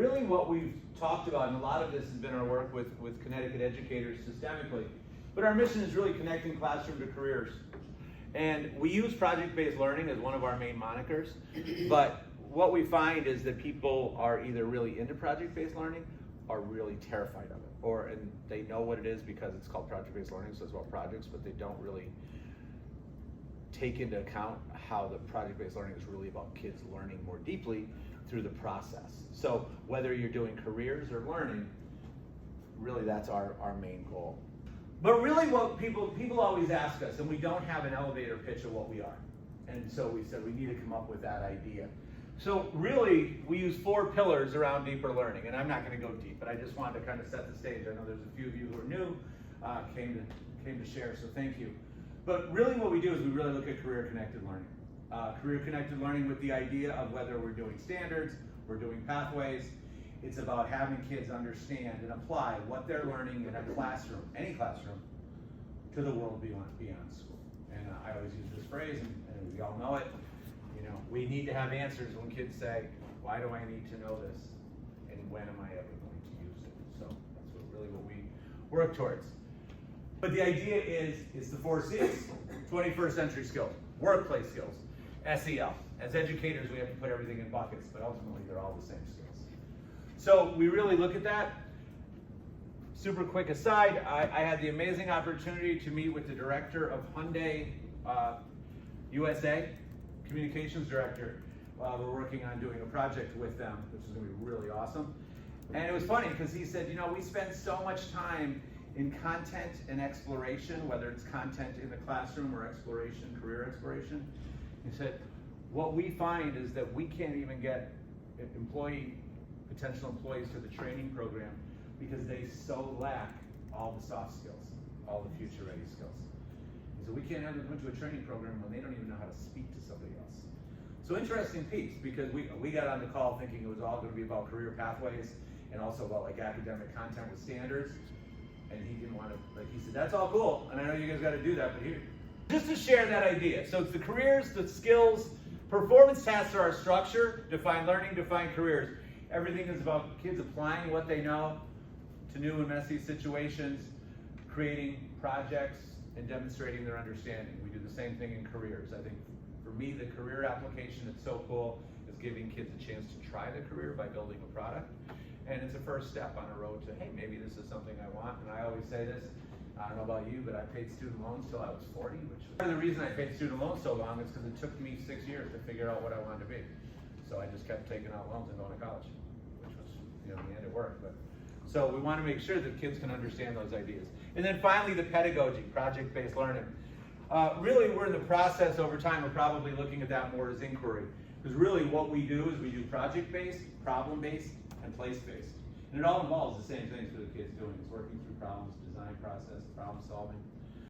really what we've talked about, and a lot of this has been our work with Connecticut educators systemically, but our mission is really connecting classroom to careers. And we use project-based learning as one of our main monikers, but what we find is that people are either really into project-based learning or really terrified of it, and they know what it is because it's called project-based learning, so it's about projects, but they don't really take into account how the project-based learning is really about kids learning more deeply through the process. So whether you're doing careers or learning, really that's our main goal. But really what people always ask us, and we don't have an elevator pitch of what we are. And so we said we need to come up with that idea. So really, we use 4 pillars around deeper learning, and I'm not going to go deep, but I just wanted to kind of set the stage. I know there's a few of you who are new, came to share, so thank you. But really what we do is we really look at career-connected learning. Career-connected learning with the idea of whether we're doing standards, we're doing pathways. It's about having kids understand and apply what they're learning in a classroom, any classroom, to the world beyond school. And I always use this phrase, and we all know it. You know, we need to have answers when kids say, why do I need to know this? And when am I ever going to use it? So that's really what we work towards. But the idea is the 4 C's, 21st century skills, workplace skills, SEL. As educators, we have to put everything in buckets, but ultimately they're all the same skills. So we really look at that. Super quick aside, I had the amazing opportunity to meet with the director of Hyundai USA, communications director. We're working on doing a project with them, which is going to be really awesome. And it was funny because he said, you know, we spend so much time in content and exploration, whether it's content in the classroom or exploration, career exploration. He said, what we find is that we can't even get potential employees to the training program because they so lack all the soft skills, all the future-ready skills. So we can't have them come to a training program when they don't even know how to speak to somebody else. So interesting piece, because we got on the call thinking it was all going to be about career pathways and also about like academic content with standards. And he didn't want to, like he said, that's all cool, and I know you guys got to do that, but here, just to share that idea. So it's the careers, the skills, performance tasks are our structure, define learning, define careers. Everything is about kids applying what they know to new and messy situations, creating projects, and demonstrating their understanding. We do the same thing in careers. I think for me, the career application that's so cool is giving kids a chance to try the career by building a product. And it's a first step on a road to, hey, maybe this is something I want. And I always say this, I don't know about you, but I paid student loans till I was 40, which was part of the reason I paid student loans so long is because it took me 6 years to figure out what I wanted to be. So I just kept taking out loans and going to college, which was, you know, in the end it worked. But so we want to make sure that kids can understand those ideas. And then finally, the pedagogy, project-based learning. Really, we're in the process over time of probably looking at that more as inquiry. Because really what we do is we do project-based, problem-based, and place-based. And it all involves the same things for the kids doing. It's working through problems, design process, problem solving.